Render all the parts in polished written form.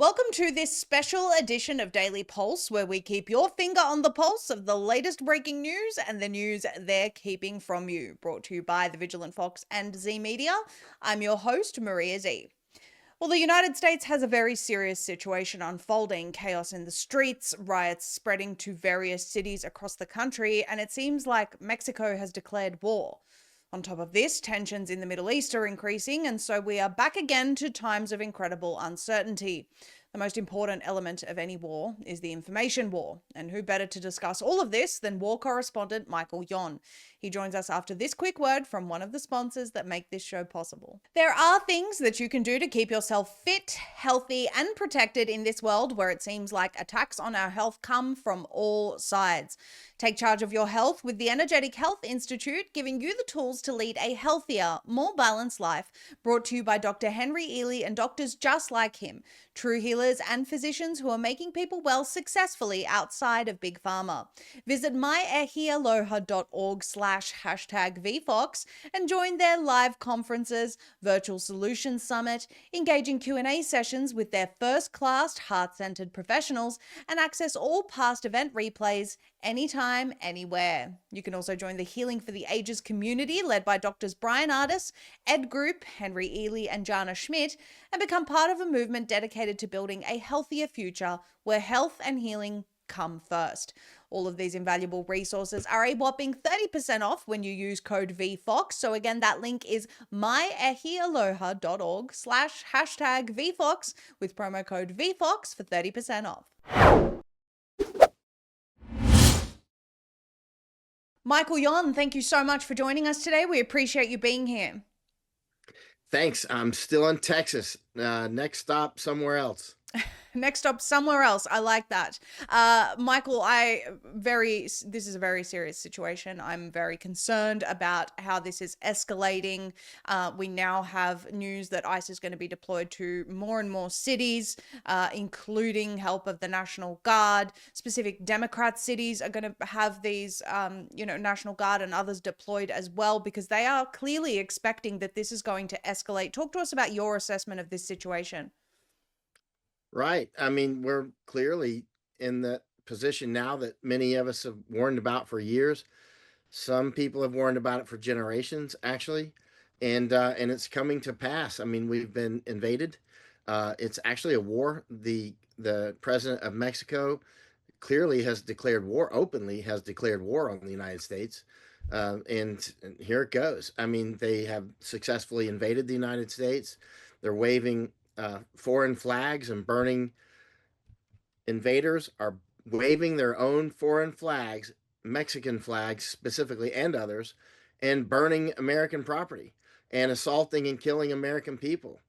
Welcome to this special edition of Daily Pulse, where we keep your finger on the pulse of the latest breaking news and the news they're keeping from you. Brought to you by the Vigilant Fox and Zeee Media. I'm your host, Maria Zeee. Well, the United States has a very serious situation unfolding, chaos in the streets, riots spreading to various cities across the country, and it seems like Mexico has declared war. On top of this, tensions in the Middle East are increasing, and so we are back again to times of incredible uncertainty. The most important element of any war is the information war, and who better to discuss all of this than war correspondent Michael Yon. He joins us after this quick word from one of the sponsors that make this show possible. There are things that you can do to keep yourself fit, healthy, and protected in this world where it seems like attacks on our health come from all sides. Take charge of your health with the Energetic Health Institute, giving you the tools to lead a healthier, more balanced life. Brought to you by Dr. Henry Ealy and doctors just like him, true healers and physicians who are making people well successfully outside of Big Pharma. Visit myehialoha.org/#VFox and join their live conferences, virtual solutions summit, engaging Q&A sessions with their first-class heart-centered professionals, and access all past event replays anytime, anywhere. You can also join the Healing for the Ages community led by Doctors Brian Ardis, Ed Group, Henry Ealy, and Jana Schmidt, and become part of a movement dedicated to building a healthier future where health and healing come first. All of these invaluable resources are a whopping 30% off when you use code VFOX. So again, that link is myehialoha.org/#VFox with promo code VFOX for 30% off. Michael Yon, thank you so much for joining us today. We appreciate you being here. Thanks. I'm still in Texas. Next stop, somewhere else. Next up, somewhere else. I like that. Michael, this is a very serious situation. I'm very concerned about how this is escalating. We now have news that ICE is going to be deployed to more and more cities, including help of the National Guard. Specific Democrat cities are going to have these, National Guard and others deployed as well, because they are clearly expecting that this is going to escalate. Talk to us about your assessment of this situation. Right. I mean, we're clearly in the position now that many of us have warned about for years. Some people have warned about it for generations, actually, and it's coming to pass. I mean, we've been invaded. It's actually a war. The president of Mexico clearly has declared war, openly has declared war on the United States. And here it goes. I mean, they have successfully invaded the United States. They're waving foreign flags and burning. Invaders are waving their own foreign flags, Mexican flags specifically, and others, and burning American property and assaulting and killing American people.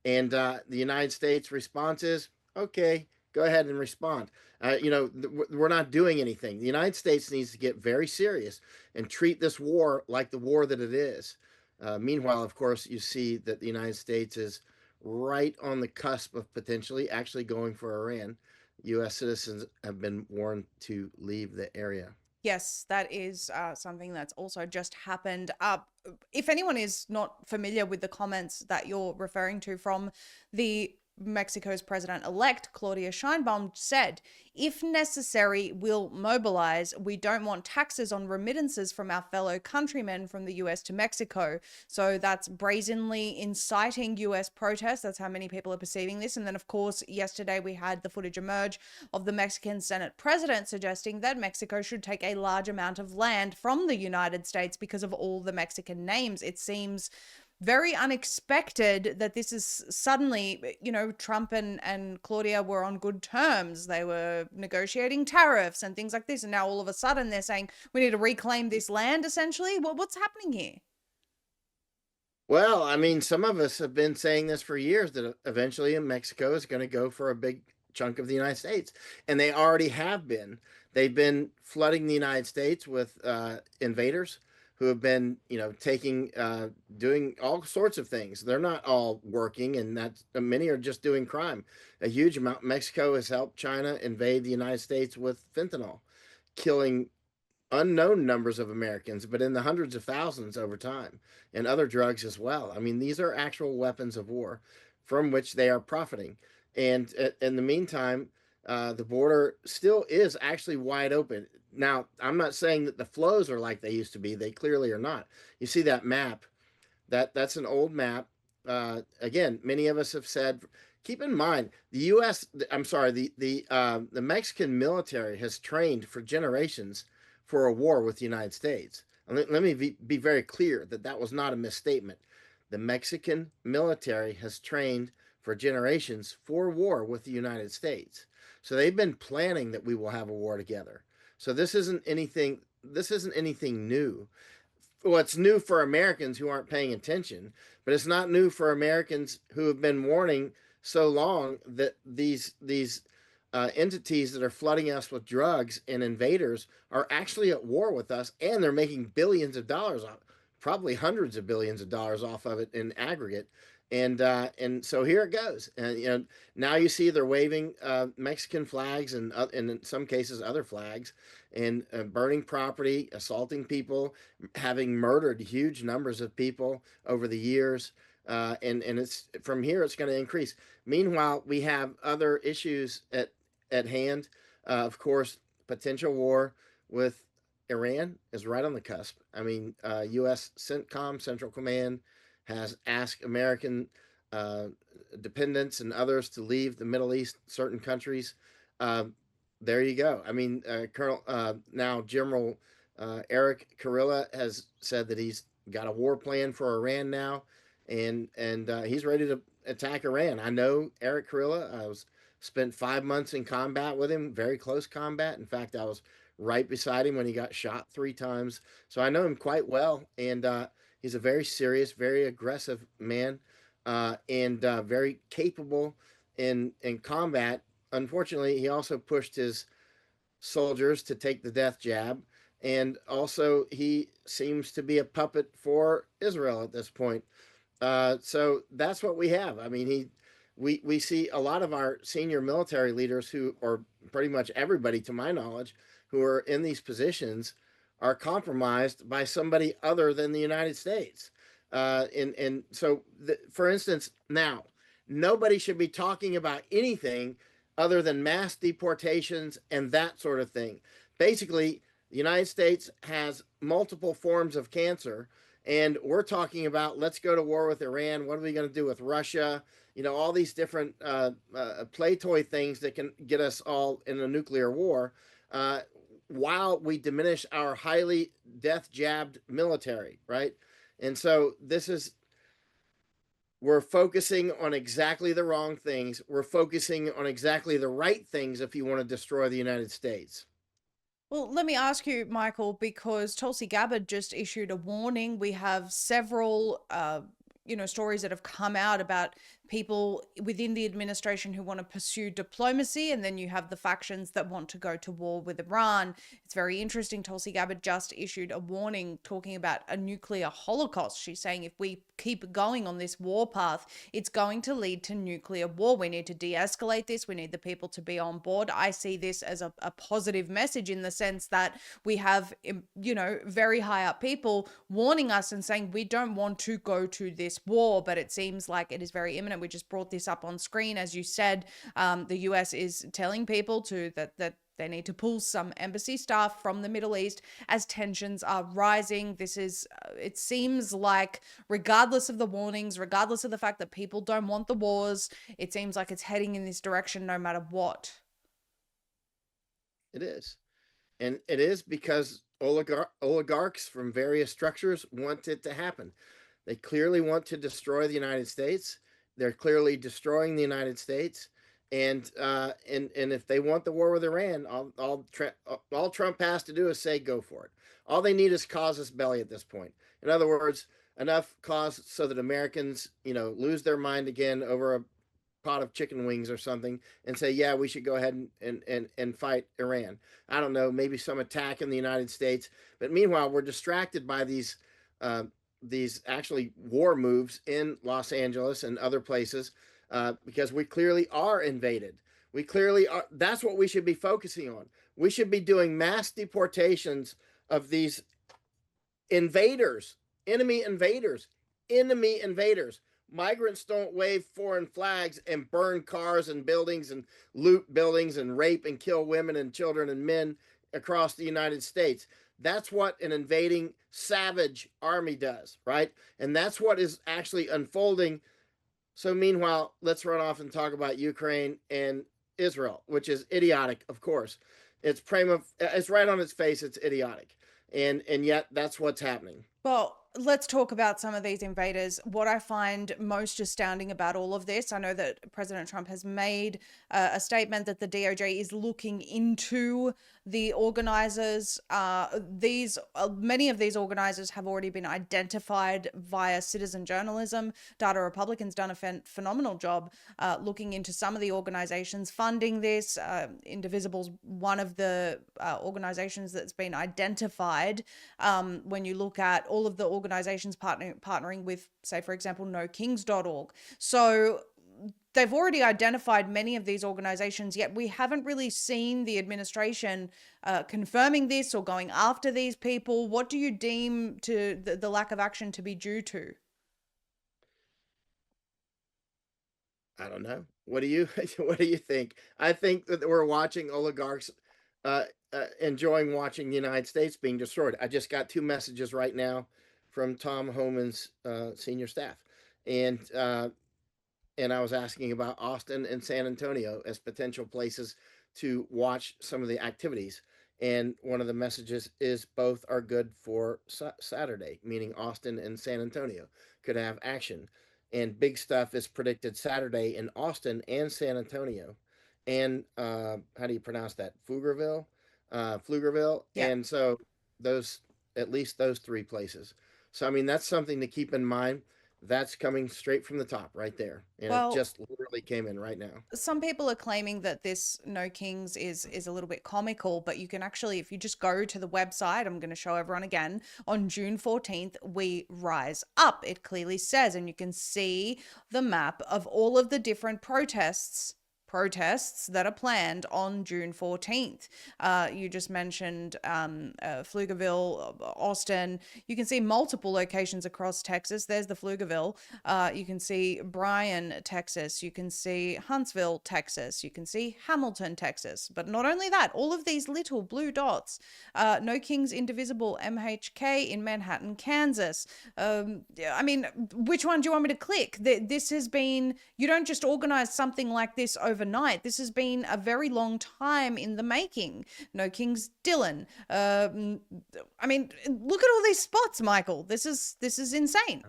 And the United States response is, okay, go ahead and respond. We're not doing anything. The United States needs to get very serious and treat this war like the war that it is. Meanwhile, of course, you see that the United States is right on the cusp of potentially actually going for Iran. U.S. citizens have been warned to leave the area. Yes, that is something that's also just happened. If anyone is not familiar with the comments that you're referring to from the Mexico's president-elect, Claudia Sheinbaum, said, if necessary, we'll mobilize. We don't want taxes on remittances from our fellow countrymen from the US to Mexico. So that's brazenly inciting US protests. That's how many people are perceiving this. And then, of course, yesterday we had the footage emerge of the Mexican Senate president suggesting that Mexico should take a large amount of land from the United States because of all the Mexican names. It seems very unexpected that this is suddenly, Trump and Claudia were on good terms. They were negotiating tariffs and things like this. And now all of a sudden they're saying we need to reclaim this land, essentially. What's happening here? Well, I mean, some of us have been saying this for years, that eventually Mexico is going to go for a big chunk of the United States. And they already have been. They've been flooding the United States with invaders who have been, doing all sorts of things. They're not all working, and many are just doing crime. A huge amount. Mexico has helped China invade the United States with fentanyl, killing unknown numbers of Americans, but in the hundreds of thousands over time, and other drugs as well. I mean, these are actual weapons of war from which they are profiting. And in the meantime, the border still is actually wide open. Now, I'm not saying that the flows are like they used to be. They clearly are not. You see that map? That's an old map. Again, many of us have said, keep in mind the U.S. I'm sorry, the Mexican military has trained for generations for a war with the United States. And let me be very clear that that was not a misstatement. The Mexican military has trained for generations for war with the United States. So they've been planning that we will have a war together. So this isn't anything. This isn't anything new. Well, it's new for Americans who aren't paying attention, but it's not new for Americans who have been warning so long that these entities that are flooding us with drugs and invaders are actually at war with us, and they're making billions of dollars off, probably hundreds of billions of dollars off of it in aggregate. And so here it goes. And now you see they're waving Mexican flags and in some cases other flags, and burning property, assaulting people, having murdered huge numbers of people over the years. And it's from here it's going to increase. Meanwhile, we have other issues at hand. Of course, potential war with Iran is right on the cusp. I mean, U.S. CENTCOM, Central Command, has asked American uh, dependents and others to leave the Middle East, certain countries. Uh, there you go. I mean, now General Eric Kurilla has said that he's got a war plan for Iran now, and he's ready to attack Iran. I know Eric Kurilla. I was spent 5 months in combat with him, very close combat. In fact, I was right beside him when he got shot 3 times. So I know him quite well, and he's a very serious, very aggressive man, and very capable in combat. Unfortunately, he also pushed his soldiers to take the death jab, and also he seems to be a puppet for Israel at this point. So that's what we have. I mean, we see a lot of our senior military leaders who, or pretty much everybody to my knowledge, who are in these positions are compromised by somebody other than the United States. And so, for instance, now nobody should be talking about anything other than mass deportations and that sort of thing. Basically, the United States has multiple forms of cancer, and we're talking about let's go to war with Iran. What are we going to do with Russia? All these different play toy things that can get us all in a nuclear war, while we diminish our highly death jabbed military, right? And so we're focusing on exactly the wrong things. We're focusing on exactly the right things if you want to destroy the United States. Well, let me ask you, Michael, because Tulsi Gabbard just issued a warning. We have several, stories that have come out about people within the administration who want to pursue diplomacy, and then you have the factions that want to go to war with Iran. It's very interesting. Tulsi Gabbard just issued a warning talking about a nuclear holocaust. She's saying if we keep going on this war path, it's going to lead to nuclear war. We need to de-escalate this. We need the people to be on board. I see this as a positive message in the sense that we have, very high up people warning us and saying we don't want to go to this war, but it seems like it is very imminent. We just brought this up on screen. As you said, the US is telling people that they need to pull some embassy staff from the Middle East as tensions are rising. It seems like, regardless of the warnings, regardless of the fact that people don't want the wars, it seems like it's heading in this direction no matter what. It is. And it is because oligarchs from various structures want it to happen. They clearly want to destroy the United States. They're clearly destroying the United States. And if they want the war with Iran, all Trump has to do is say go for it. All they need is casus belli at this point. In other words, enough cause so that Americans, lose their mind again over a pot of chicken wings or something, and say, yeah, we should go ahead and fight Iran. I don't know, maybe some attack in the United States. But meanwhile, we're distracted by these actually war moves in Los Angeles and other places, because we clearly are invaded. We clearly are. That's what we should be focusing on. We should be doing mass deportations of these invaders, enemy invaders, enemy invaders. Migrants don't wave foreign flags and burn cars and buildings and loot buildings and rape and kill women and children and men across the United States. That's what an invading savage army does, right? And that's what is actually unfolding. So meanwhile, let's run off and talk about Ukraine and Israel, which is idiotic, of course. It's right on its face, it's idiotic. And yet that's what's happening. Well, let's talk about some of these invaders. What I find most astounding about all of this, I know that President Trump has made a statement that the DOJ is looking into the organizers. Many of these organizers have already been identified via citizen journalism. Data Republicans done a phenomenal job looking into some of the organizations funding this. Indivisible's one of the organizations that's been identified. When you look at all of the organizations partnering with, say, for example, nokings.org. So they've already identified many of these organizations, yet we haven't really seen the administration confirming this or going after these people. What do you deem to the lack of action to be due to? I don't know. What do you what do you think? I think that we're watching oligarchs enjoying watching the United States being destroyed. I just got 2 messages right now from Tom Homan's senior staff, and I was asking about Austin and San Antonio as potential places to watch some of the activities. And one of the messages is both are good for Saturday, meaning Austin and San Antonio could have action. And big stuff is predicted Saturday in Austin and San Antonio. And how do you pronounce that? Pflugerville. Yeah. And so those, at least those 3 places. So, I mean, that's something to keep in mind. That's coming straight from the top right there. And it Well, just literally came in right now. some people are claiming that this No Kings is a little bit comical, but you can actually, if you just go to the website, I'm going to show everyone again, on June 14th, we rise up. It clearly says, and you can see the map of all of the different protests that are planned on June 14th. You just mentioned Pflugerville, Austin. You can see multiple locations across Texas. There's the Pflugerville. You can see Bryan, Texas. You can see Huntsville, Texas. You can see Hamilton, Texas. But not only that, all of these little blue dots. No Kings Indivisible MHK in Manhattan, Kansas. I mean, which one do you want me to click? This has been, you don't just organize something like this overnight. This has been a very long time in the making. No Kings Dillon. I mean, look at all these spots, Michael. This is insane.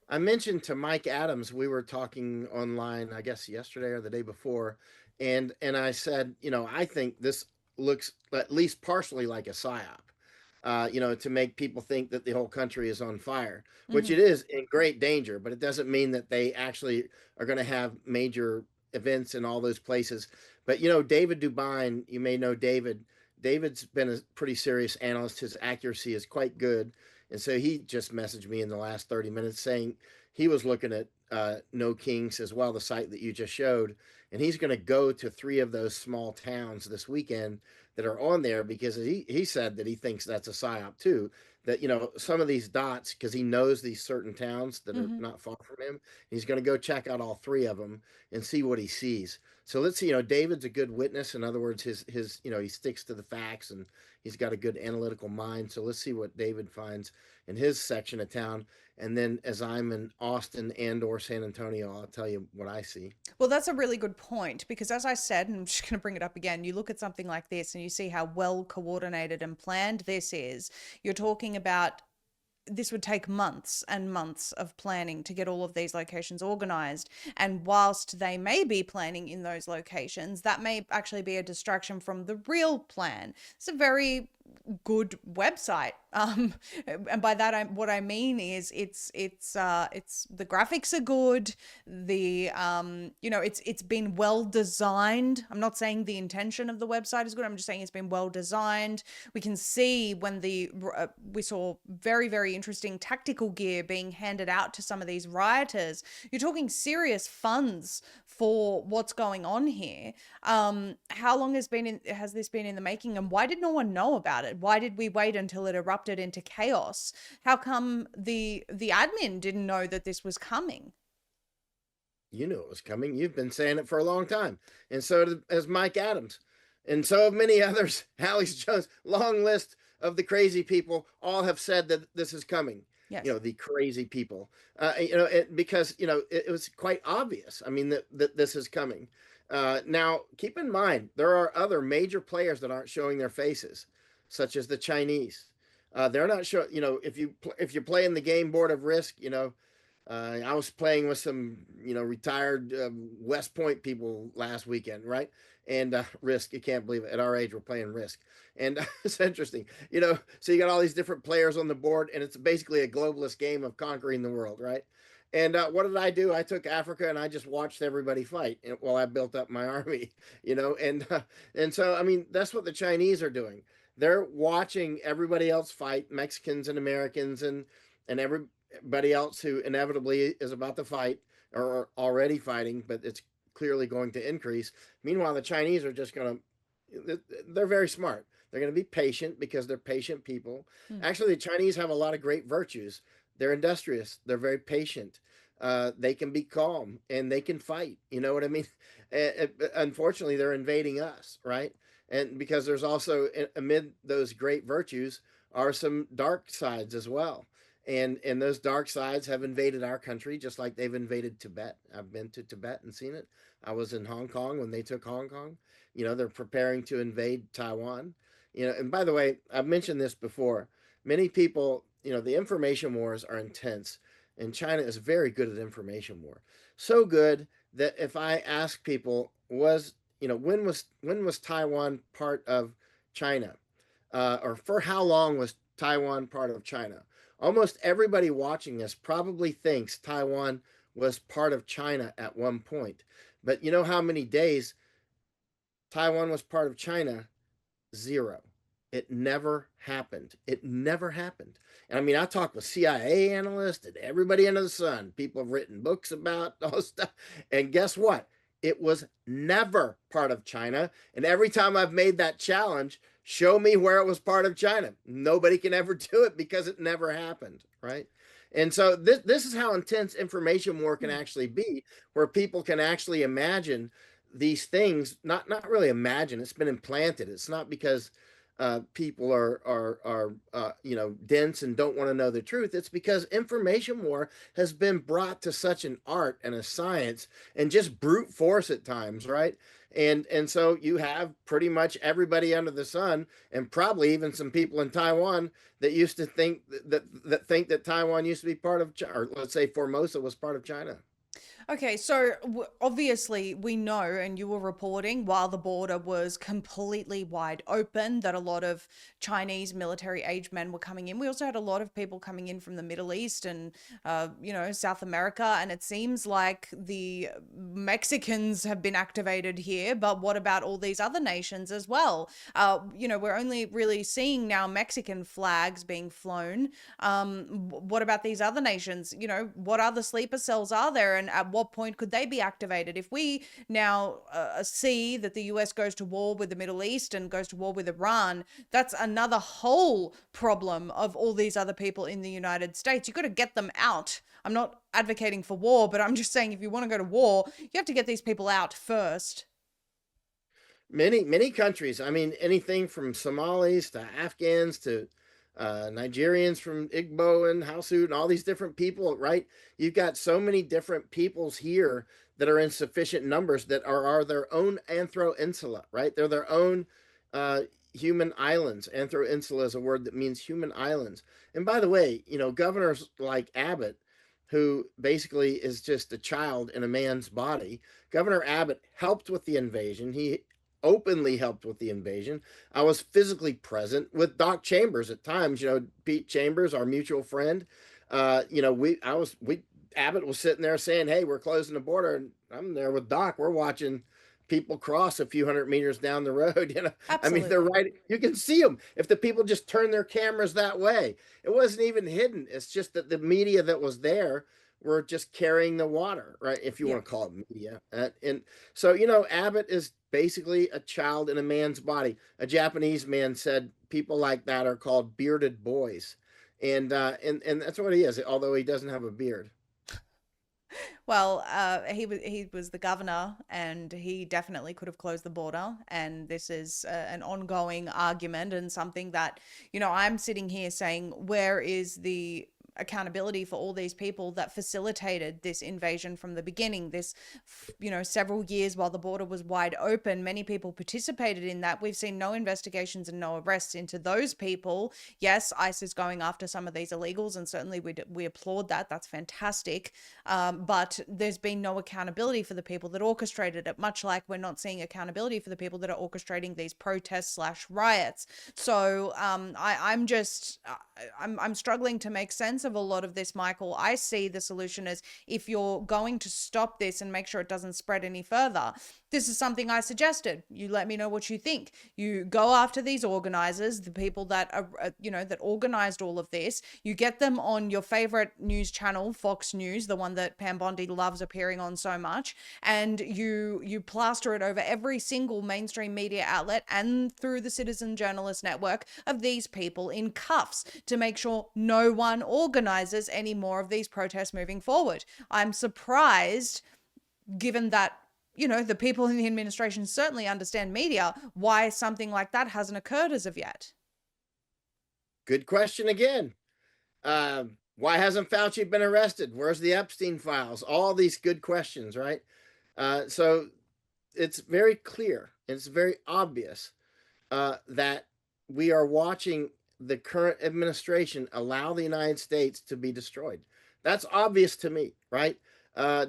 I mentioned to Mike Adams, we were talking online, I guess yesterday or the day before, and I said, I think this looks at least partially like a psyop. To make people think that the whole country is on fire, which Mm-hmm. it is in great danger, but it doesn't mean that they actually are going to have major events in all those places. But David Dubine, you may know David. David's been a pretty serious analyst. His accuracy is quite good. And so he just messaged me in the last 30 minutes saying he was looking at No Kings as well, the site that you just showed. And he's going to go to 3 of those small towns this weekend that are on there because he said that he thinks that's a psyop too. That, some of these dots, because he knows these certain towns that are Mm-hmm. not far from him, he's going to go check out all 3 of them and see what he sees. So let's see, David's a good witness. In other words, his he sticks to the facts and he's got a good analytical mind. So let's see what David finds in his section of town. And then as I'm in Austin and or San Antonio, I'll tell you what I see. Well, that's a really good point because, as I said, and I'm just going to bring it up again, you look at something like this and you see how well coordinated and planned this is. You're talking about this would take months and months of planning to get all of these locations organized. And whilst they may be planning in those locations, that may actually be a distraction from the real plan. It's a very good website. And by that, what I mean is it's the graphics are good. It's been well designed. I'm not saying the intention of the website is good. I'm just saying it's been well designed. We can see when we saw very, very interesting tactical gear being handed out to some of these rioters. You're talking serious funds for what's going on here. How long has this been in the making, and why did no one know about it? Why did we wait until it erupted into chaos? How come the admin didn't know that this was coming? You knew it was coming. You've been saying it for a long time. And so has Mike Adams. And so have many others. Alex Jones, long list of the crazy people, all have said that this is coming. You Yes. know, the crazy people. Because, it was quite obvious. I mean, that this is coming. Now, keep in mind, there are other major players that aren't showing their faces, such as the Chinese. They're not showing, if you're playing the game board of Risk, I was playing with some, retired West Point people last weekend, right? And Risk, you can't believe it. At our age, we're playing Risk. And it's interesting, so you got all these different players on the board, and it's basically a globalist game of conquering the world, right? And what did I do? I took Africa and I just watched everybody fight while I built up my army, and so I mean that's what the Chinese are doing. They're watching everybody else fight, Mexicans and Americans and everybody else who inevitably is about to fight or already fighting, but it's clearly going to increase. Meanwhile, the Chinese are just going to, they're very smart. They're going to be patient because they're patient people. Hmm. Actually, the Chinese have a lot of great virtues. They're industrious, they're very patient. They can be calm and they can fight. You know what I mean? Unfortunately, they're invading us, right? And because there's also amid those great virtues are some dark sides as well, and those dark sides have invaded our country just like they've invaded Tibet. I've been to Tibet and seen it. I was in Hong Kong when they took Hong Kong. They're preparing to invade Taiwan. And by the way, I've mentioned this before. Many people, the information wars are intense, and China is very good at information war. So good that if I ask people, when was Taiwan part of China? Or for how long was Taiwan part of China? Almost everybody watching this probably thinks Taiwan was part of China at one point. But you know how many days Taiwan was part of China? Zero. It never happened. It never happened. And I mean, I talked with CIA analysts and everybody under the sun. People have written books about all this stuff. And guess what? It was never part of China. And every time I've made that challenge, show me where it was part of China. Nobody can ever do it because it never happened, right? And so this is how intense information war can Hmm. actually be, where people can actually imagine these things, not really imagine. It's been implanted. It's not because people are dense and don't want to know the truth. It's because information war has been brought to such an art and a science and just brute force at times, right? And so you have pretty much everybody under the sun, and probably even some people in Taiwan that used to think that think that Taiwan used to be part of China, or let's say Formosa was part of China. Okay, so obviously we know, and you were reporting while the border was completely wide open, that a lot of Chinese military age men were coming in. We also had a lot of people coming in from the Middle East and, South America. And it seems like the Mexicans have been activated here. But what about all these other nations as well? We're only really seeing now Mexican flags being flown. What about these other nations? What other sleeper cells are there, and at what point could they be activated? If we now see that the US goes to war with the Middle East and goes to war with Iran, that's another whole problem of all these other people in the United States. You've got to get them out. I'm not advocating for war, but I'm just saying if you want to go to war, you have to get these people out first. Many countries. I mean, anything from Somalis to Afghans to Nigerians from Igbo and Hausa and all these different people, right? You've got so many different peoples here that are in sufficient numbers that are their own Anthro Insula, right? They're their own uh, human islands. Anthro Insula is a word that means human islands. And by the way, governors like Abbott, who basically is just a child in a man's body. Governor Abbott helped with the invasion. He openly helped with the invasion. I was physically present with Doc Chambers at times. Pete Chambers, our mutual friend. We Abbott was sitting there saying, "Hey, we're closing the border," and I'm there with Doc. We're watching people cross a few hundred meters down the road. I mean, they're Absolutely. right. You can see them if the people just turn their cameras that way. It wasn't even hidden. It's just that the media that was there were just carrying the water, right? If you Yeah. want to call it media. And so, Abbott is basically a child in a man's body. A Japanese man said people like that are called bearded boys. And that's what he is, although he doesn't have a beard. Well, he was the governor, and he definitely could have closed the border. And this is an ongoing argument, and something that I'm sitting here saying, where is the accountability for all these people that facilitated this invasion from the beginning? This, several years while the border was wide open, many people participated in that. We've seen no investigations and no arrests into those people. Yes, ICE is going after some of these illegals, and certainly we applaud that. That's fantastic. But there's been no accountability for the people that orchestrated it, much like we're not seeing accountability for the people that are orchestrating these protests slash riots. So I'm struggling to make sense of a lot of this, Michael. I see the solution as, if you're going to stop this and make sure it doesn't spread any further, this is something I suggested. You let me know what you think. You go after these organizers, the people that are, that organized all of this. You get them on your favorite news channel, Fox News, the one that Pam Bondi loves appearing on so much, and you plaster it over every single mainstream media outlet and through the Citizen Journalist Network of these people in cuffs to make sure no one organizes any more of these protests moving forward. I'm surprised, given that the people in the administration certainly understand media, why something like that hasn't occurred as of yet. Good question again. Why hasn't Fauci been arrested? Where's the Epstein files? All these good questions, right? So it's very clear, it's very obvious that we are watching the current administration allow the United States to be destroyed. That's obvious to me, right?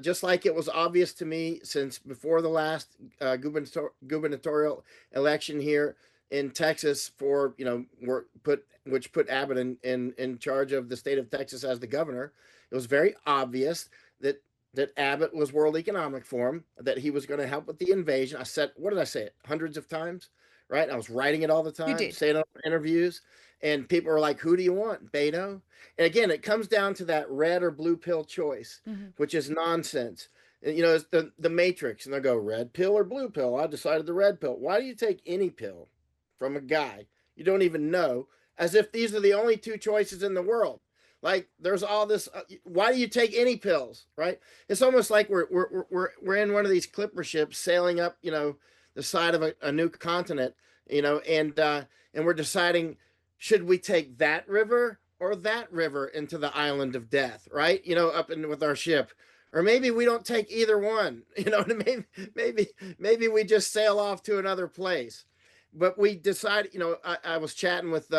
Just like it was obvious to me since before the last gubernatorial election here in Texas, for which put Abbott in charge of the state of Texas as the governor. It was very obvious that Abbott was World Economic Forum, that he was going to help with the invasion. I said, what did I say it hundreds of times, right? I was writing it all the You time, did. saying it in interviews, and people were like, who do you want, Beto? And again, it comes down to that red or blue pill choice, Mm-hmm. which is nonsense. It's the Matrix, and they'll go red pill or blue pill. I decided the red pill. Why do you take any pill from a guy you don't even know, as if these are the only two choices in the world? Like, there's all this. Why do you take any pills, right? It's almost like we're in one of these clipper ships sailing up, the side of a new continent, and we're deciding, should we take that river or that river into the island of death, right? Up in with our ship. Or maybe we don't take either one. Maybe we just sail off to another place. But we decided. I was chatting with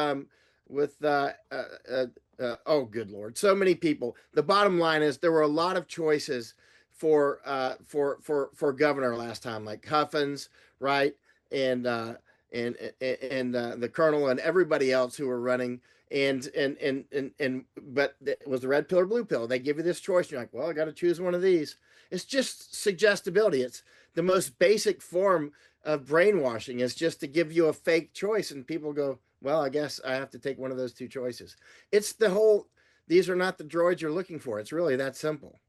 oh, good Lord, so many people. The bottom line is there were a lot of choices for governor last time, like Huffins, right, and the colonel and everybody else who were running. But it was the red pill or blue pill. They give you this choice. You're like, well, I got to choose one of these. It's just suggestibility. It's the most basic form of brainwashing, is just to give you a fake choice, and people go, well, I guess I have to take one of those two choices. It's the whole, these are not the droids you're looking for. It's really that simple.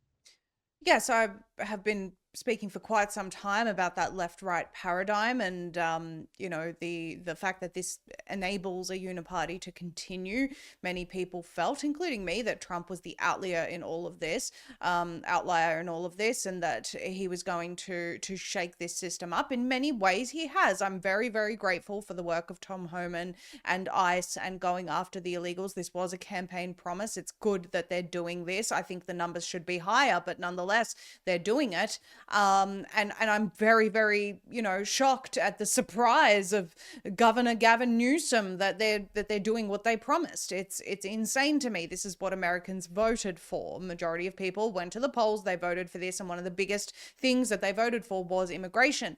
Yes, I have been speaking for quite some time about that left-right paradigm, and the fact that this enables a uniparty to continue. Many people felt, including me, that Trump was the outlier in all of this, and that he was going to shake this system up. In many ways, he has. I'm very, very grateful for the work of Tom Homan and ICE and going after the illegals. This was a campaign promise. It's good that they're doing this. I think the numbers should be higher, but nonetheless, they're doing it. And I'm very, very, shocked at the surprise of Governor Gavin Newsom that they're doing what they promised. It's insane to me. This is what Americans voted for. Majority of people went to the polls, they voted for this, and one of the biggest things that they voted for was immigration.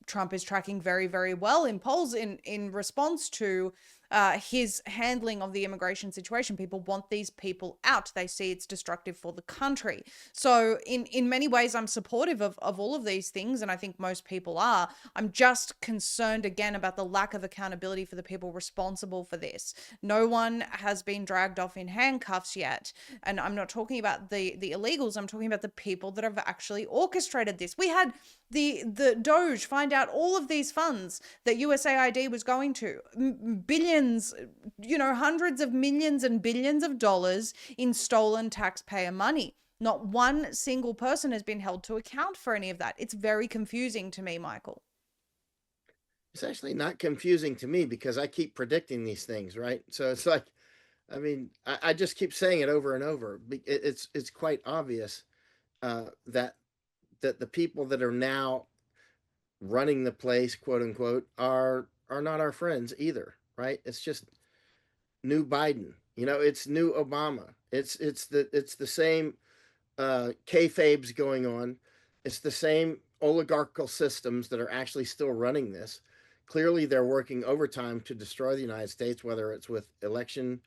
Trump is tracking very, very well in polls in response to his handling of the immigration situation. People want these people out. They see it's destructive for the country. So in many ways, I'm supportive of all of these things, and I think most people are. I'm just concerned again about the lack of accountability for the people responsible for this. No one has been dragged off in handcuffs yet. And I'm not talking about the illegals. I'm talking about the people that have actually orchestrated this. We had the Doge find out all of these funds that USAID was going to, billions, hundreds of millions and billions of dollars in stolen taxpayer money. Not one single person has been held to account for any of that. It's very confusing to me, Michael. It's actually not confusing to me because I keep predicting these things, right? So it's like, I mean, I just keep saying it over and over. It's quite obvious that the people that are now running the place, quote unquote, are not our friends either, right? It's just new Biden. It's new Obama. It's the same kayfabes going on. It's the same oligarchical systems that are actually still running this. Clearly, they're working overtime to destroy the United States, whether it's with election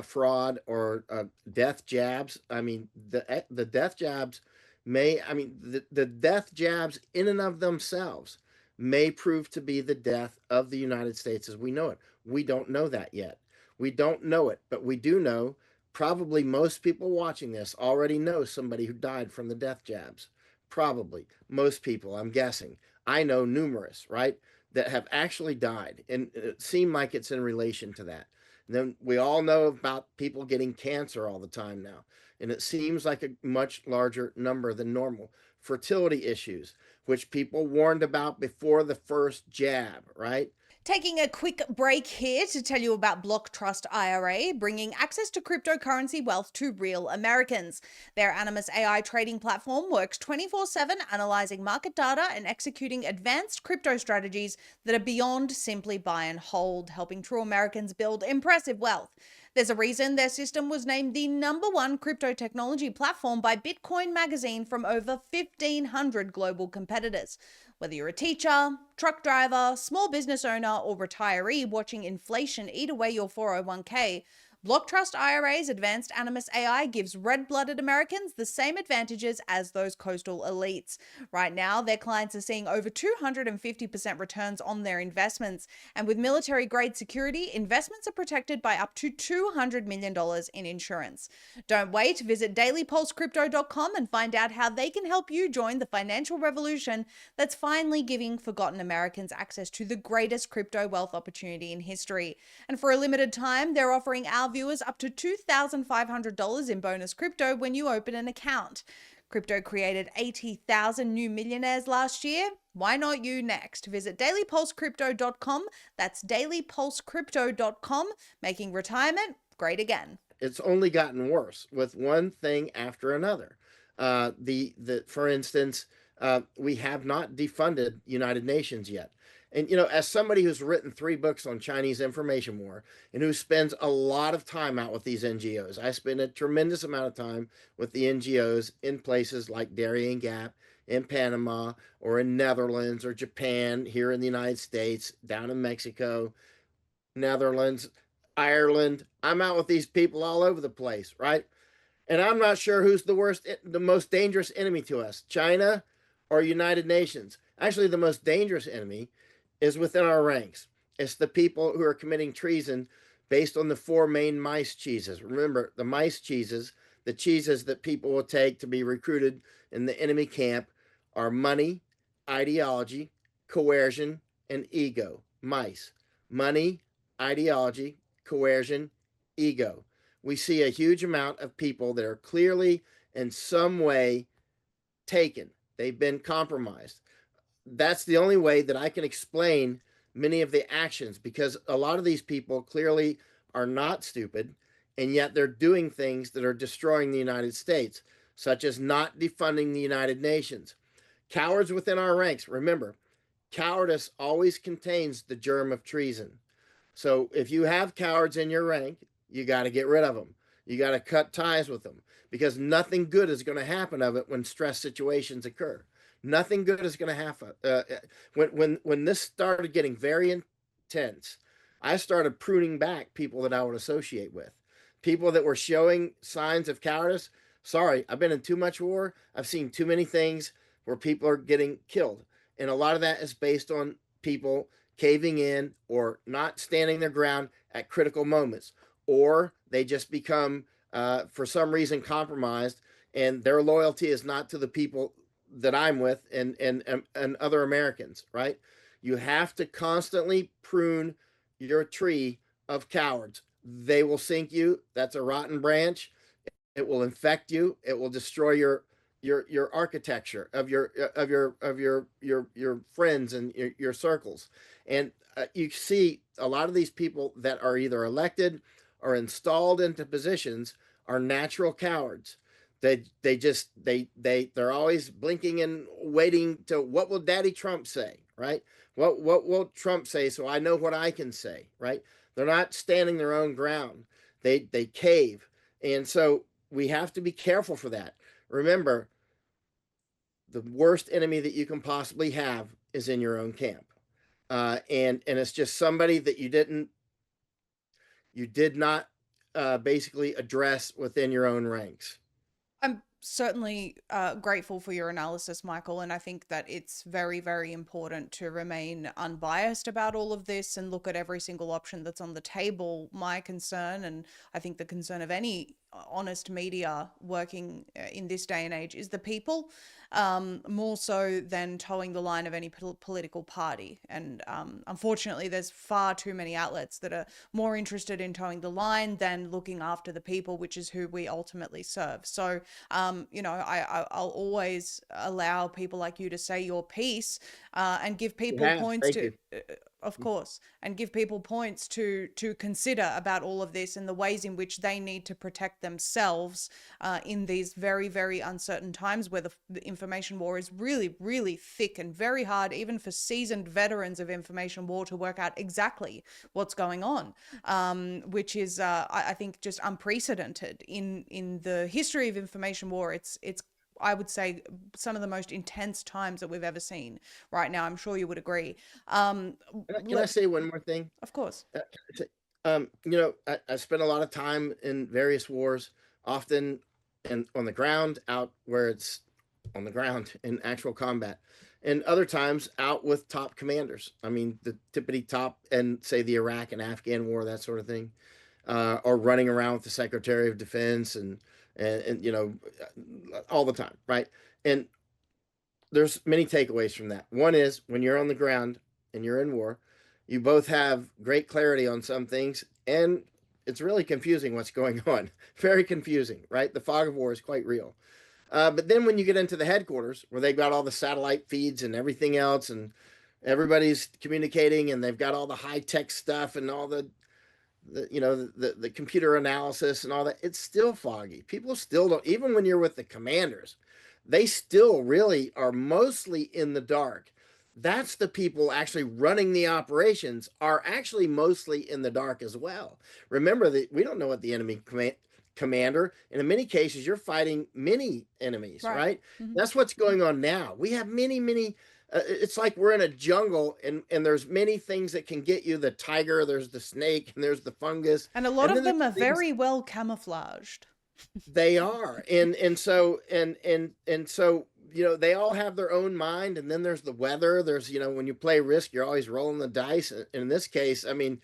fraud or death jabs. I mean, the death jabs the death jabs in and of themselves may prove to be the death of the United States as we know it. We don't know that yet. We don't know it, but we do know probably most people watching this already know somebody who died from the death jabs. Probably most people, I'm guessing. I know numerous, right, that have actually died, and it seemed like it's in relation to that. And then we all know about people getting cancer all the time now, and it seems like a much larger number than normal. Fertility issues, which people warned about before the first jab, right? Taking a quick break here to tell you about Block Trust IRA, bringing access to cryptocurrency wealth to real Americans. Their Animus AI trading platform works 24/7, analyzing market data and executing advanced crypto strategies that are beyond simply buy and hold, helping true Americans build impressive wealth. There's a reason their system was named the #1 crypto technology platform by Bitcoin Magazine from over 1,500 global competitors. Whether you're a teacher, truck driver, small business owner, or retiree watching inflation eat away your 401k, Block Trust IRA's advanced Animus AI gives red-blooded Americans the same advantages as those coastal elites. Right now, their clients are seeing over 250% returns on their investments, and with military-grade security, investments are protected by up to $200 million in insurance. Don't wait, visit dailypulsecrypto.com and find out how they can help you join the financial revolution that's finally giving forgotten Americans access to the greatest crypto wealth opportunity in history. And for a limited time, they're offering our viewers up to $2,500 in bonus crypto when you open an account. Crypto created 80,000 new millionaires last year. Why not you next? Visit dailypulsecrypto.com. That's dailypulsecrypto.com, making retirement great again. It's only gotten worse with one thing after another. For instance, we have not defunded United Nations yet. And as somebody who's written 3 books on Chinese information war and who spends a lot of time out with these NGOs, I spend a tremendous amount of time with the NGOs in places like Darien Gap, in Panama, or in Netherlands, or Japan, here in the United States, down in Mexico, Netherlands, Ireland. I'm out with these people all over the place, right? And I'm not sure who's the most dangerous enemy to us, China or United Nations. Actually, the most dangerous enemy is within our ranks. It's the people who are committing treason based on the 4 main mice cheeses. Remember, the mice cheeses, the cheeses that people will take to be recruited in the enemy camp, are money, ideology, coercion, and ego. Mice. Money, ideology, coercion, ego. We see a huge amount of people that are clearly in some way taken. They've been compromised. That's the only way that I can explain many of the actions, because a lot of these people clearly are not stupid, and yet they're doing things that are destroying the United States, such as not defunding the United Nations. Cowards within our ranks. Remember, cowardice always contains the germ of treason. So if you have cowards in your rank, you got to get rid of them. You got to cut ties with them, because nothing good is going to happen of it when stress situations occur. Nothing good is going to happen. When this started getting very intense, I started pruning back people that I would associate with, people that were showing signs of cowardice. Sorry, I've been in too much war. I've seen too many things where people are getting killed, and a lot of that is based on people caving in or not standing their ground at critical moments, or they just become, for some reason, compromised, and their loyalty is not to the people that I'm with and other Americans, right? You have to constantly prune your tree of cowards. They will sink you. That's a rotten branch. It will infect you. It will destroy your architecture of your friends and your circles. And you see a lot of these people that are either elected or installed into positions are natural cowards. They're always blinking and waiting to what will Daddy Trump say, right? What will Trump say so I know what I can say, right? They're not standing their own ground. They cave. And so we have to be careful for that. Remember, the worst enemy that you can possibly have is in your own camp. And it's just somebody that you did not basically address within your own ranks. I'm certainly grateful for your analysis, Michael, and I think that it's very, very important to remain unbiased about all of this and look at every single option that's on the table. My concern, and I think the concern of any honest media working in this day and age, is the people, more so than towing the line of any political party. And unfortunately, there's far too many outlets that are more interested in towing the line than looking after the people, which is who we ultimately serve. So, I'll always allow people like you to say your piece, and give You people have. points Thank to, you. of course, and give people points to consider about all of this and the ways in which they need to protect themselves in these very, very uncertain times where the information war is really, really thick and very hard, even for seasoned veterans of information war, to work out exactly what's going on, which is, I think, just unprecedented in the history of information war. It's I would say some of the most intense times that we've ever seen right now. I'm sure you would agree. Um, Can I say one more thing? of course. Uh, I spent a lot of time in various wars, often on the ground, out where it's on the ground in actual combat, and other times out with top commanders. I mean, the tippity top, and say the Iraq and Afghan war, that sort of thing, or running around with the Secretary of Defense and all the time, right? And there's many takeaways from that. One is when you're on the ground and you're in war, you both have great clarity on some things, and it's really confusing what's going on. Very confusing, right? The fog of war is quite real. But then when you get into the headquarters, where they've got all the satellite feeds and everything else, and everybody's communicating, and they've got all the high tech stuff and all the computer analysis and all that, it's still foggy. People still don't, even when you're with the commanders, they still really are mostly in the dark. That's the people actually running the operations are actually mostly in the dark as well. Remember that we don't know what the enemy commander, and in many cases you're fighting many enemies, Right. right? Mhm. That's what's going on now. We have many it's like we're in a jungle, and there's many things that can get you: the tiger, there's the snake, and there's the fungus, And a lot and of then them there's are things. very well camouflaged. They are, and so they all have their own mind, and then there's the weather. There's when you play Risk, you're always rolling the dice. In this case, I mean,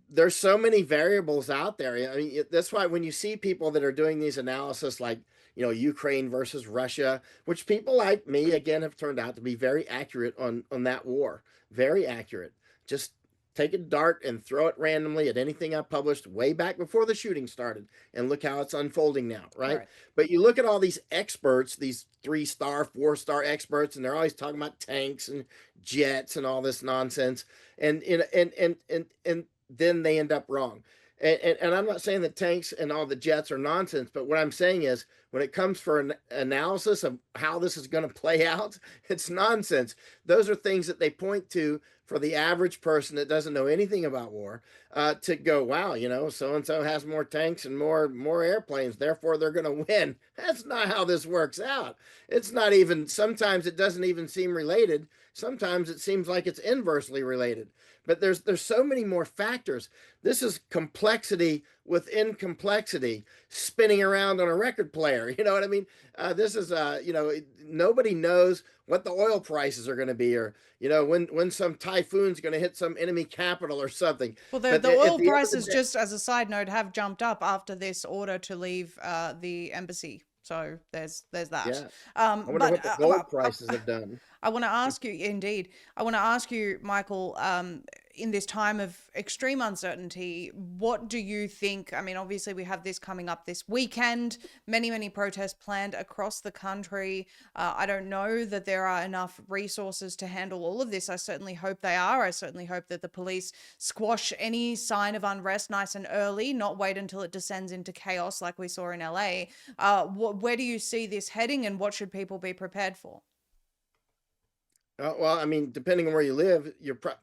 there's so many variables out there. I mean, that's why when you see people that are doing these analysis, like Ukraine versus Russia, which people like me again have turned out to be very accurate on that war, very accurate. Just take a dart and throw it randomly at anything I published way back before the shooting started, and look how it's unfolding now, right? Right. But you look at all these experts, these 3-star, 4-star experts, and they're always talking about tanks and jets and all this nonsense, and then they end up wrong. And I'm not saying that tanks and all the jets are nonsense, but what I'm saying is when it comes for an analysis of how this is going to play out, it's nonsense. Those are things that they point to for the average person that doesn't know anything about war, to go, wow, so and so has more tanks and more airplanes, therefore they're going to win. That's not how this works out. It's not even. Sometimes it doesn't even seem related. Sometimes it seems like it's inversely related. But there's so many more factors. This is complexity within complexity spinning around on a record player. You know what I mean? This is nobody knows what the oil prices are going to be, or when some typhoon's going to hit some enemy capital or something. Well, But the at oil the end of the prices, day, just as a side note, have jumped up after this order to leave the embassy. So there's that. yeah, I wonder But what the gold prices have done. I want to ask you, indeed, I want to ask you, Michael. in this time of extreme uncertainty, what do you think? I mean, obviously, we have this coming up this weekend, many protests planned across the country. I don't know that there are enough resources to handle all of this. I certainly hope they are. I certainly hope that the police squash any sign of unrest nice and early, not wait until it descends into chaos like we saw in LA. Where do you see this heading, and what should people be prepared for? Well, I mean, depending on where you live,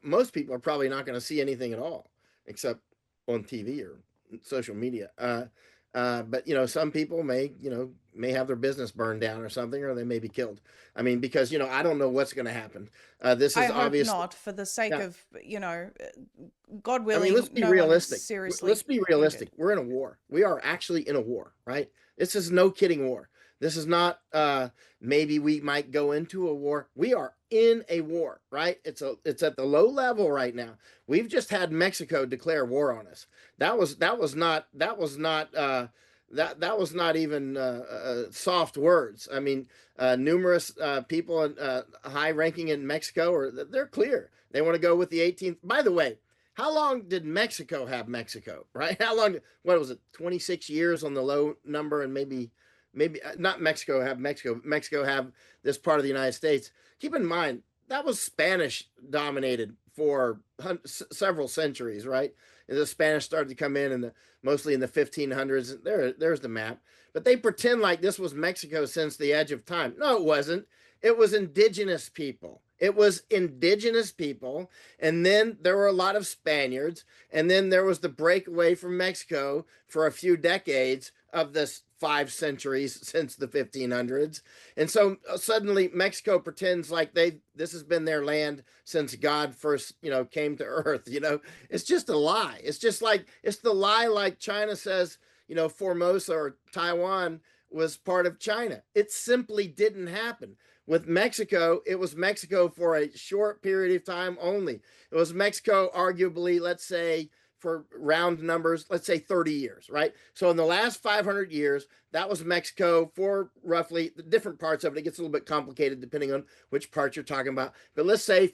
most people are probably not going to see anything at all, except on TV or social media. But some people may have their business burned down or something, or they may be killed. I mean, because I don't know what's going to happen. This I is hope obviously, not, for the sake yeah. of, God I mean, let's willing, be no one is realistic. seriously Let's be injured. realistic. We're in a war. We are actually in a war, right? This is no kidding war. This is not maybe we might go into a war. We are in a war, right? It's at the low level right now. We've just had Mexico declare war on us. That was not even soft words. I mean, numerous people high ranking in Mexico they're clear. They want to go with the 18th. By the way, how long did Mexico have Mexico? Right? How long? What was it? 26 years on the low number, and maybe not Mexico have Mexico. Mexico have this part of the United States. Keep in mind that was Spanish dominated for several centuries, right? And the Spanish started to come in mostly in the 1500s. There's the map. But they pretend like this was Mexico since the edge of time. No, it wasn't. It was indigenous people. It was indigenous people. And then there were a lot of Spaniards. And then there was the breakaway from Mexico for a few decades of this 5 centuries since the 1500s. And so suddenly Mexico pretends like this has been their land since God first, came to earth. It's just a lie. It's the lie like China says, Formosa or Taiwan was part of China. It simply didn't happen. With Mexico, it was Mexico for a short period of time only. It was Mexico, arguably, let's say, for round numbers, let's say 30 years, right? So in the last 500 years, that was Mexico for roughly the different parts of it. It gets a little bit complicated depending on which part you're talking about. But let's say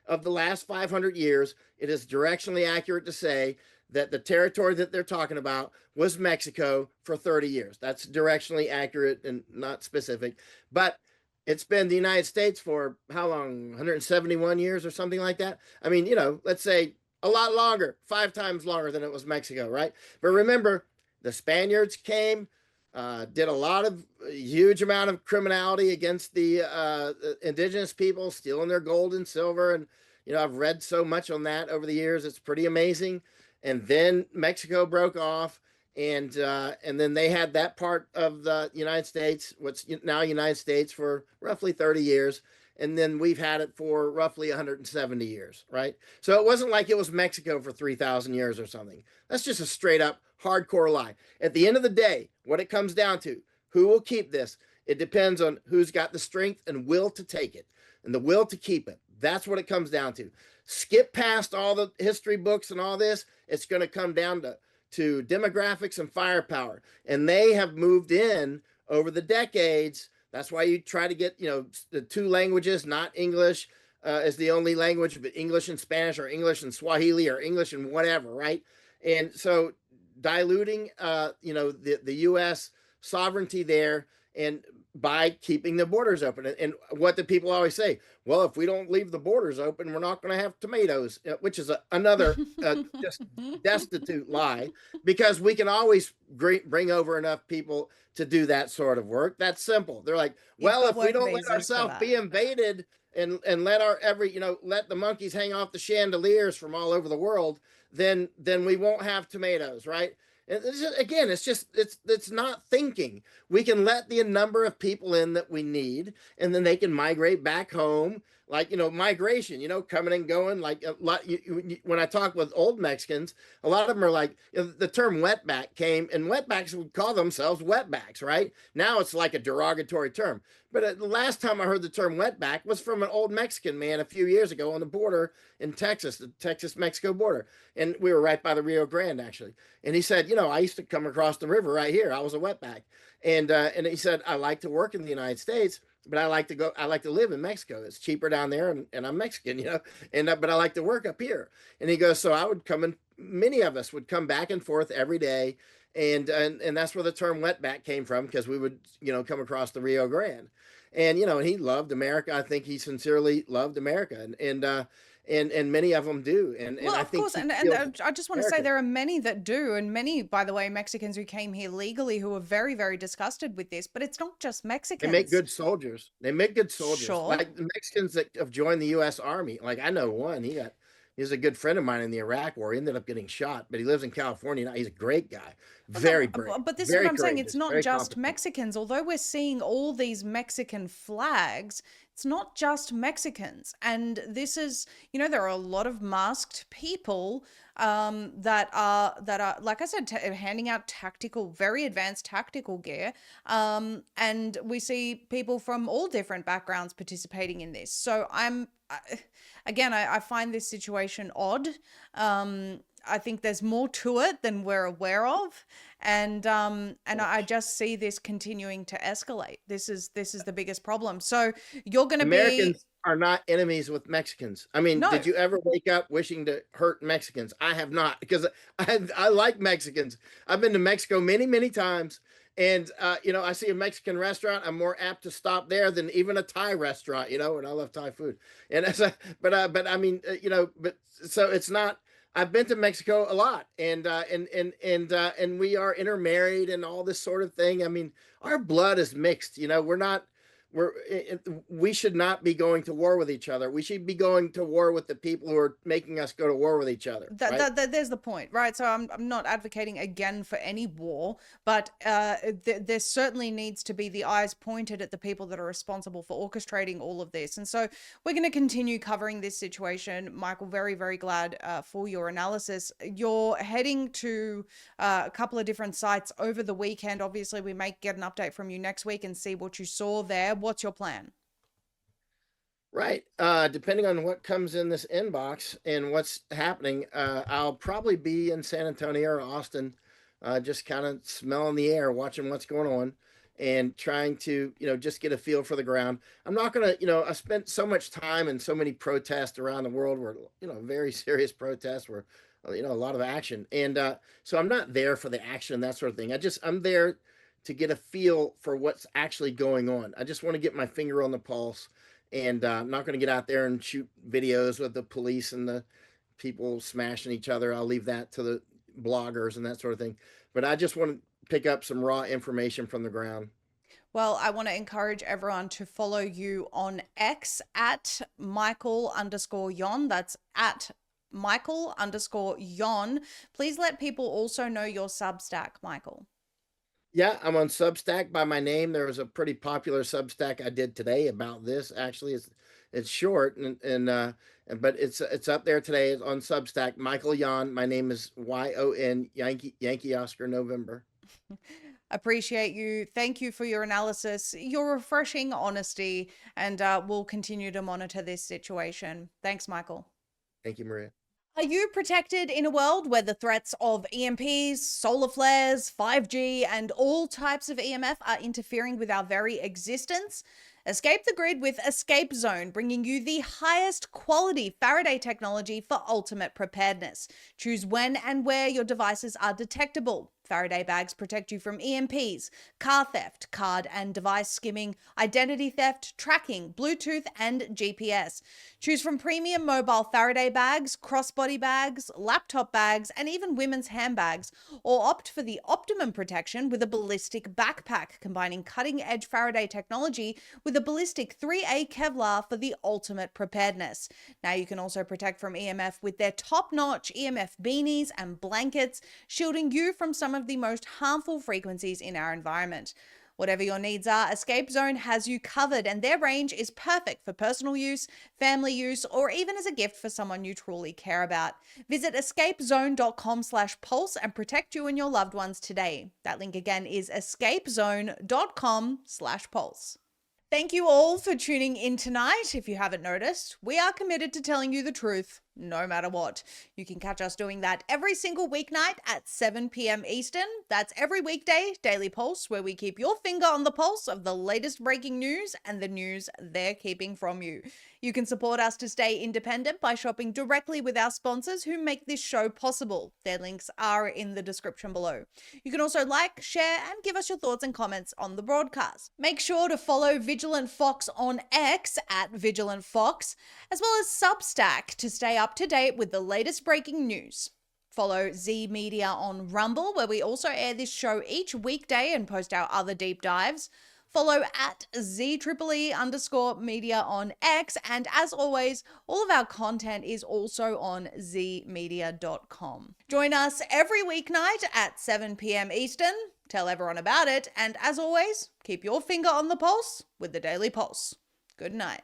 of the last 500 years, it is directionally accurate to say that the territory that they're talking about was Mexico for 30 years. That's directionally accurate and not specific. But it's been the United States for how long? 171 years or something like that. I mean, let's say a lot longer, 5 times longer than it was Mexico, right? But remember, the Spaniards came, did a huge amount of criminality against the indigenous people, stealing their gold and silver. And, I've read so much on that over the years. It's pretty amazing. And then Mexico broke off. And then they had that part of the United States, what's now United States, for roughly 30 years. And then we've had it for roughly 170 years, right? So it wasn't like it was Mexico for 3,000 years or something. That's just a straight up hardcore lie. At the end of the day, what it comes down to, who will keep this? It depends on who's got the strength and will to take it and the will to keep it. That's what it comes down to. Skip past all the history books and all this. It's going to come down to demographics and firepower. And they have moved in over the decades. That's why you try to get, the 2 languages, not English as the only language, but English and Spanish or English and Swahili or English and whatever, right? And so diluting, the U.S. sovereignty there, and by keeping the borders open. And what do people always say? Well, if we don't leave the borders open, we're not going to have tomatoes, which is another just destitute lie, because we can always bring over enough people to do that sort of work. That's simple. They're like, You've well, got if we work don't let visas for ourselves that. be invaded and let let the monkeys hang off the chandeliers from all over the world, then we won't have tomatoes, right? It's not thinking. We can let the number of people in that we need, and then they can migrate back home. Like, migration, coming and going. Like a lot, when I talk with old Mexicans, a lot of them are like, the term wetback came, and wetbacks would call themselves wetbacks, right? Now it's like a derogatory term. But the last time I heard the term wetback was from an old Mexican man a few years ago on the border in Texas, the Texas-Mexico border. And we were right by the Rio Grande, actually. And he said, I used to come across the river right here. I was a wetback. And he said, I like to work in the United States but I like to live in Mexico. It's cheaper down there, and I'm Mexican, but I like to work up here. And he goes, so I would come and many of us would come back and forth every day. And that's where the term wetback came from, because we would, come across the Rio Grande. And, he loved America. I think he sincerely loved America. And many of them do. And Well, I of think course, he and feels I just want to say American. there are many that do, and many, by the way, Mexicans who came here legally who are very, very disgusted with this. But it's not just They make Mexicans. good soldiers. They make good soldiers. Sure. Like the Mexicans that have joined the U.S. Army. Like I know one. He's a good friend of mine in the Iraq War. He ended up getting shot, but he lives in California now. He's a great guy. But no, Very brave. but this is what Very I'm saying. It's courageous. not Very just competent. Mexicans. Although we're seeing all these Mexican flags, it's not just Mexicans. And this is, there are a lot of masked people that are, like I said, handing out tactical, very advanced tactical gear. And we see people from all different backgrounds participating in this. So again, I find this situation odd. I think there's more to it than we're aware of, and I just see this continuing to escalate. This is the biggest problem. So you're going to be Americans are not enemies with Mexicans. I mean, no. did you ever wake up wishing to hurt Mexicans? I have not, because I like Mexicans. I've been to Mexico many, many times. And, I see a Mexican restaurant, I'm more apt to stop there than even a Thai restaurant, and I love Thai food. And but I mean, but so it's not, I've been to Mexico a lot, and we are intermarried and all this sort of thing. I mean, our blood is mixed. We're not we're we should not be going to war with each other. We should be going to war with the people who are making us go to war with each other, right? There's the point, right? So I'm not advocating again for any war, but there certainly needs to be the eyes pointed at the people that are responsible for orchestrating all of this. And so we're going to continue covering this situation. Michael, very, very glad for your analysis. You're heading to a couple of different sites over the weekend. Obviously, we may get an update from you next week and see what you saw there. What's your plan? Right. Depending on what comes in this inbox and what's happening, I'll probably be in San Antonio or Austin, just kind of smelling the air, watching what's going on, and trying to, just get a feel for the ground. I'm not going to, I spent so much time in so many protests around the world where, very serious protests where, a lot of action. And so I'm not there for the action, that sort of thing. I'm there to get a feel for what's actually going on. I just want to get my finger on the pulse, and I'm not going to get out there and shoot videos with the police and the people smashing each other. I'll leave that to the bloggers and that sort of thing. But I just want to pick up some raw information from the ground. Well, I want to encourage everyone to follow you on X at Michael_Yon. That's at Michael_Yon. Please let people also know your Substack, Michael. Yeah, I'm on Substack by my name. There was a pretty popular Substack I did today about this. Actually, it's short, but it's up there today. It's on Substack. Michael Yon. My name is Yon, Yankee Oscar November. Appreciate you. Thank you for your analysis, your refreshing honesty, and we'll continue to monitor this situation. Thanks, Michael. Thank you, Maria. Are you protected in a world where the threats of EMPs, solar flares, 5G, and all types of EMF are interfering with our very existence? Escape the grid with Escape Zone, bringing you the highest quality Faraday technology for ultimate preparedness. Choose when and where your devices are detectable. Faraday bags protect you from EMPs, car theft, card and device skimming, identity theft, tracking, Bluetooth, and GPS. Choose from premium mobile Faraday bags, crossbody bags, laptop bags, and even women's handbags, or opt for the optimum protection with a ballistic backpack, combining cutting-edge Faraday technology with a ballistic 3A Kevlar for the ultimate preparedness. Now you can also protect from EMF with their top-notch EMF beanies and blankets, shielding you from some of the most harmful frequencies in our environment. Whatever your needs are, Escape Zone has you covered, and their range is perfect for personal use, family use, or even as a gift for someone you truly care about. Visit escapezone.com/pulse and protect you and your loved ones today. That link again is escapezone.com/pulse. Thank you all for tuning in tonight. If you haven't noticed, we are committed to telling you the truth, no matter what. You can catch us doing that every single weeknight at 7 p.m. Eastern. That's every weekday, Daily Pulse, where we keep your finger on the pulse of the latest breaking news and the news they're keeping from you. You can support us to stay independent by shopping directly with our sponsors who make this show possible. Their links are in the description below. You can also like, share, and give us your thoughts and comments on the broadcast. Make sure to follow Vigilant Fox on X at Vigilant Fox, as well as Substack to stay up to date with the latest breaking news. Follow Zeee Media on Rumble, where we also air this show each weekday and post our other deep dives. Follow at ZEE_media on X. And as always, all of our content is also on zeemedia.com. Join us every weeknight at 7 p.m. Eastern. Tell everyone about it. And as always, keep your finger on the pulse with the Daily Pulse. Good night.